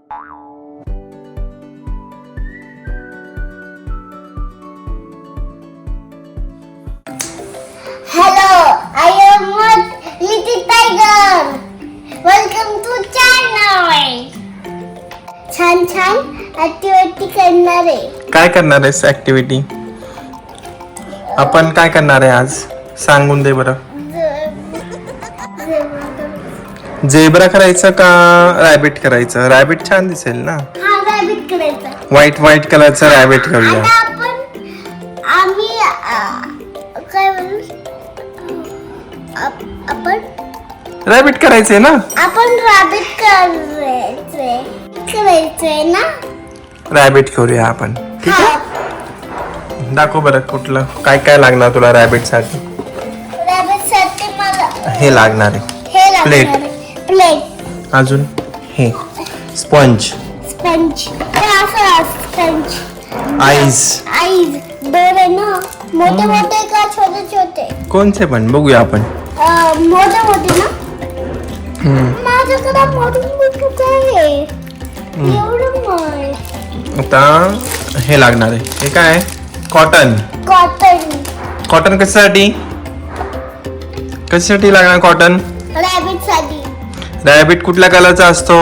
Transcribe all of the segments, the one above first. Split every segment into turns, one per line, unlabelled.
Hello, I am Little Tiger. Welcome to channel. छान छान activity करणार आहे.
काय करणार आहेस ऍक्टिव्हिटी? आपण काय करणार आहे आज? सांगून दे बरं. झेब्रा करायचं का रॅबिट करायचं? रॅबिट छान दिसेल ना.
हा, रॅबिट करायचा.
व्हाईट कलरचं रॅबिट करूया.
आता आम्ही काय म्हणू? आपण
रॅबिट करायचंय ना.
आपण रॅबिट करायचंय ना.
रॅबिट करूया आपण. ठीक आहे. दाखव बरं कुठलं काय काय लागणार तुला रॅबिट साठी.
रॅबिट साठी मला
हे लागणार आहे.
हे
प्लेट.
प्लेट.
अजून हे sponge.
Sponge. Sponge.
Eyes.
Eyes. डोळे ना. मोठे मोठे का छोटे छोटे?
कोणते पण बघूया आपण.
मोठे मोठे ना. माझ्याकडे मोठे मोठे आहे. एवढं माय.
आता हे लागणार आहे. हे काय आहे? कॉटन. कॉटन कशासाठी लागणार कॉटन?
रॅबिट साठी.
रॅबिट कुठल्या कलरचा असतो?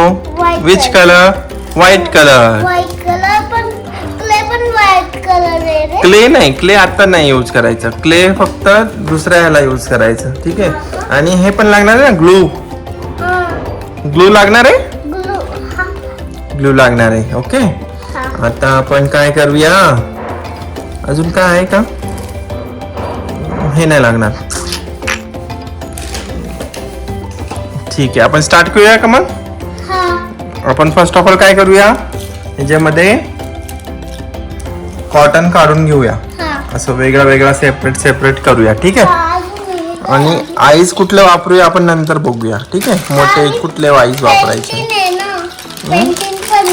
Which colour? White colour.
White colour पण क्ले पण व्हाईट कलर आहे रे.
क्ले नाही, क्ले आता नाही यूज करायचं. क्ले फक्त दुसऱ्या ह्याला यूज करायचं. ठीक आहे. आणि हे पण लागणार आहे ना ग्लू. ग्लू लागणार आहे. ग्लू लागणार आहे. ओके. आता आपण काय करूया? अजून काय आहे का? हे नाही लागणार. ठीक आहे. आपण स्टार्ट करूया का मग? आपण फर्स्ट ऑफ ऑल काय करूया? याच्यामध्ये कॉटन काढून घेऊया. असं वेगळा सेपरेट करूया. ठीक आहे. आणि आईज कुठले वापरूया आपण नंतर बघूया. ठीक आहे. मोठे कुठले आईज वापरायचे?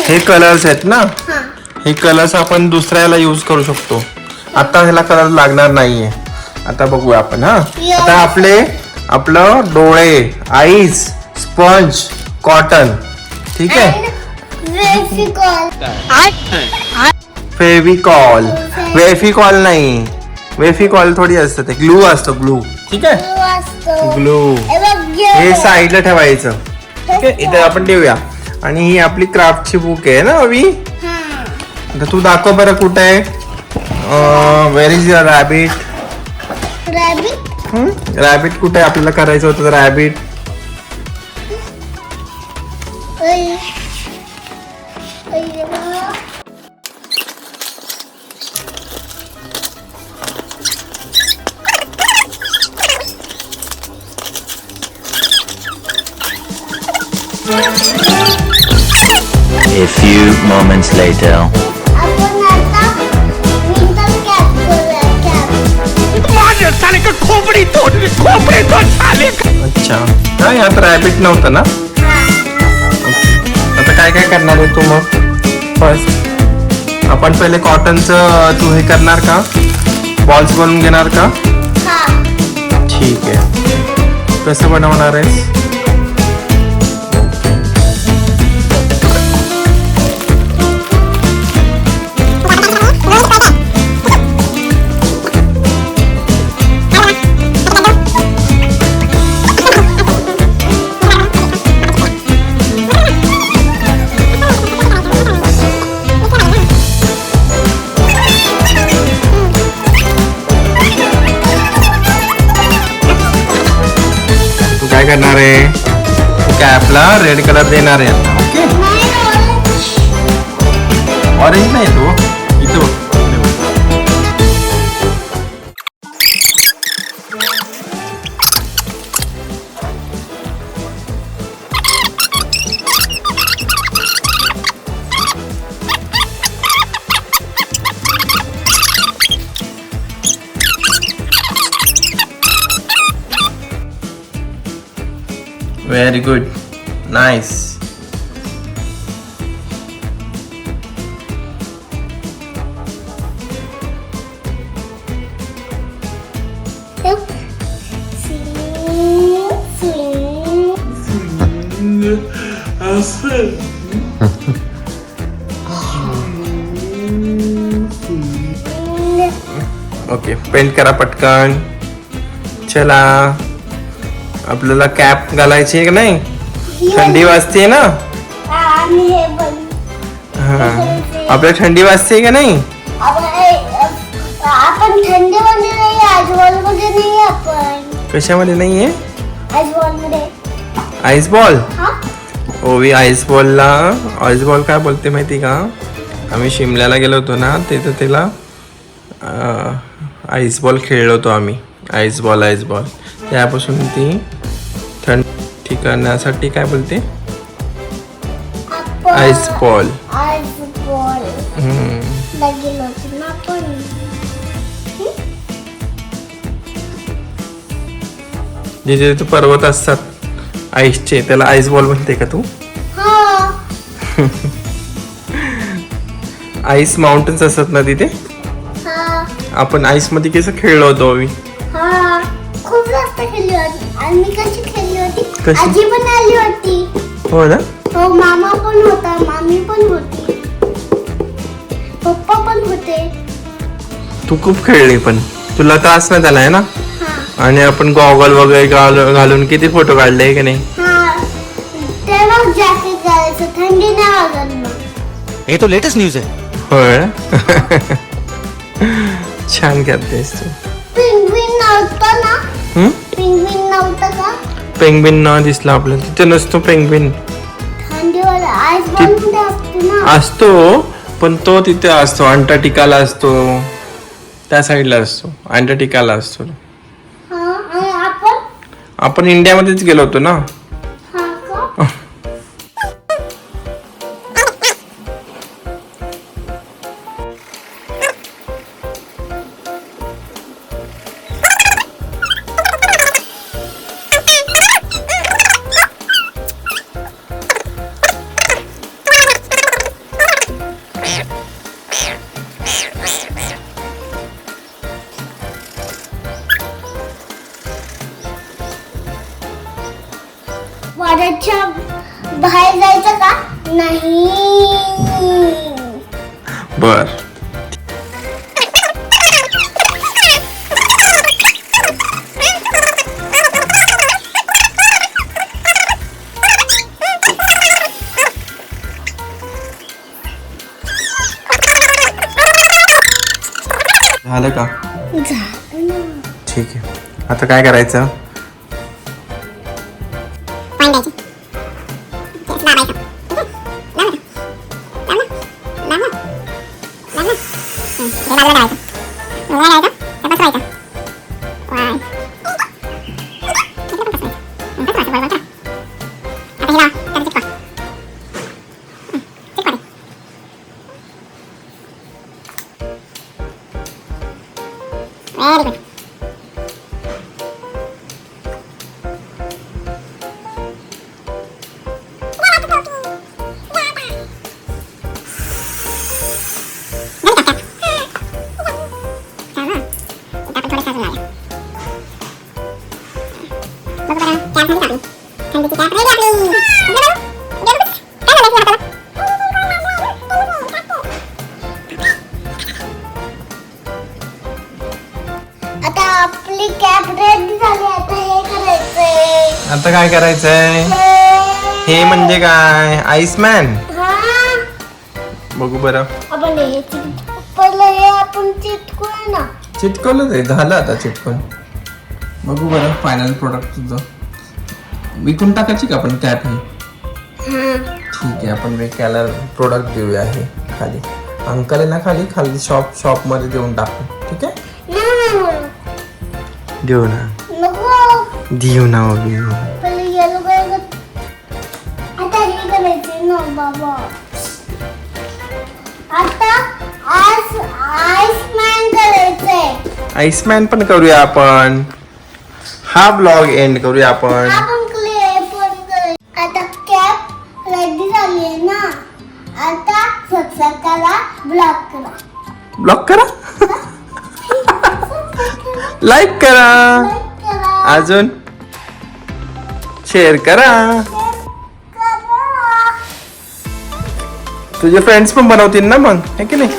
हे कलर्स आहेत ना. हे कलर्स आपण दुसऱ्याला यूज करू शकतो. आता ह्याला कलर लागणार नाहीये. आता बघूया आपण. आता आपलं डोळे, आईज, स्पंज, कॉटन. ठीक आहे. फेविकॉल. वेफिकॉल नाही. वेफिकॉल थोडी असतं, ते ग्लू असतं. ग्लू. ठीक आहे. ग्लू हे साईडला ठेवायचं. ठीक आहे. इथे आपण ठेवूया. आणि ही आपली क्राफ्टची बुक आहे ना अवी. आता तू दाखव बरं कुठे आहे. वेर इज युअर रॅबिट? रॅबिट कुठे आहे? आपल्याला करायचं होतं rabbit.
A few moments later.
आपण आता विंटर कॅप करूया.
अच्छा. काय यात रॅबिट नव्हतं ना. आता काय काय करणार आहे तू मग? फर्स्ट आपण पहिले कॉटनचं तू हे करणार का? बॉल्स बनवून घेणार का? ठीक आहे. कसं बनवणार आहेस? काय करणार आहे? कॅपला रेड कलर देणार आहे. ओके. ऑरेंज नाही तो इथं. Very good. Nice.
Swing.
Okay, paint करा पटकन. चला, आपल्याला कॅप घालायची आहे का नाही? थंडी वाजते ना.
आणि हे पण
हा, आपल्याला थंडी वाजते का नाही?
आपण थंडीमध्ये नाही, आजबॉलमध्ये नाही. आपण
कशामध्ये नाहीये?
आजबॉलमध्ये.
Ice ball.
हा,
ओवी आईस बॉल काय बोलते माहिती का? आम्ही शिमल्याला गेलो होतो ना, तिथं तिला आईस बॉल खेळलो होतो आम्ही. आईस बॉल त्यापासून ती थंड ठिकाणासाठी काय बोलते?
आपण
आईस बॉल.
आजबॉल गेलो होतो ना आपण.
जिथे तिथे पर्वत असतात आईसचे, त्याला आईस बॉल म्हणते का तू?
हा,
आईस माउंटन्स असतात ना तिथे.
हा,
आपण आईस मध्ये कसं खेळलो होतो आम्ही.
हा. खूप जास्त खेळली होती. आणि मी कशी खेळली होती?
कशी?
आजी पण आली होती.
हो ना.
हो, मामा पण होता, मामी पण होती, पप्पा पण होते.
तू खूप खेळली, पण तुला त्रास नाही झालाय ना?
हा,
आणि आपण गॉगल वगैरे घालून किती फोटो काढले की नाही?
हा. तेव्हा जॅकेट घालायचं, थंडी नाही वाजत मग.
ये तो लेटेस्ट न्यूज है.
होय ना? छान करतेस तू.
पेंग्विन नव्हतं ना?
हम्म?
पेंग्विन नव्हतं का?
पेंग्विन न दिसला आपल्याला तिथे. नसतो पेंग्विन.
थंडीवाला आईस बॉलमध्ये असतो ना.
असतो, पण तो तिथे असतो, अंटार्क्टिकाला असतो, त्या साईडला असतो, अंटार्क्टिकाला असतो.
हा, आणि
आपण इंडियामध्येच गेलो होतो ना.
हा का? वाड्याच्या बाहेर जायचं का? नाही.
बर. झालं का?
झालं ना.
ठीक आहे. आता काय करायचं?
आता आपली कॅप रेडी झाली. आता हे करायचंय.
आता काय करायचंय? हे म्हणजे काय? आईसमॅन.
हा,
बघू बरं.
आपण हे पहिलं हे आपण चिटकूया ना.
चिटकवलं ते झालं आता चिटकून. बघू बरं फायनल प्रोडक्ट तुझं. विकून टाकायची का आपण कॅप ही?
हा,
ठीक आहे, आपण विकायला प्रोडक्ट देऊया हे खाली. अंकल आहे ना खाली शॉप मध्ये देऊन टाकू. ठीक आहे, देऊ ना.
नको.
देऊ ना देऊ.
पहिले येलो कलर. आता हे करायचे ना बाबा. आता आईसमॅन करायचंय.
आईसमॅन पण करूया आपण. हा ब्लॉग एंड करूया आपण.
आपण क्ले पण करायचं. आता कॅप रेडी झाली आहे ना. आता सबस्क्राईब करा, ब्लॉक करा.
ब्लॉक करा, लाईक करा,
लाईक करा.
अजून शेअर करा. तुझे फ्रेंड्स पण बनवतील ना मग, है की नाही?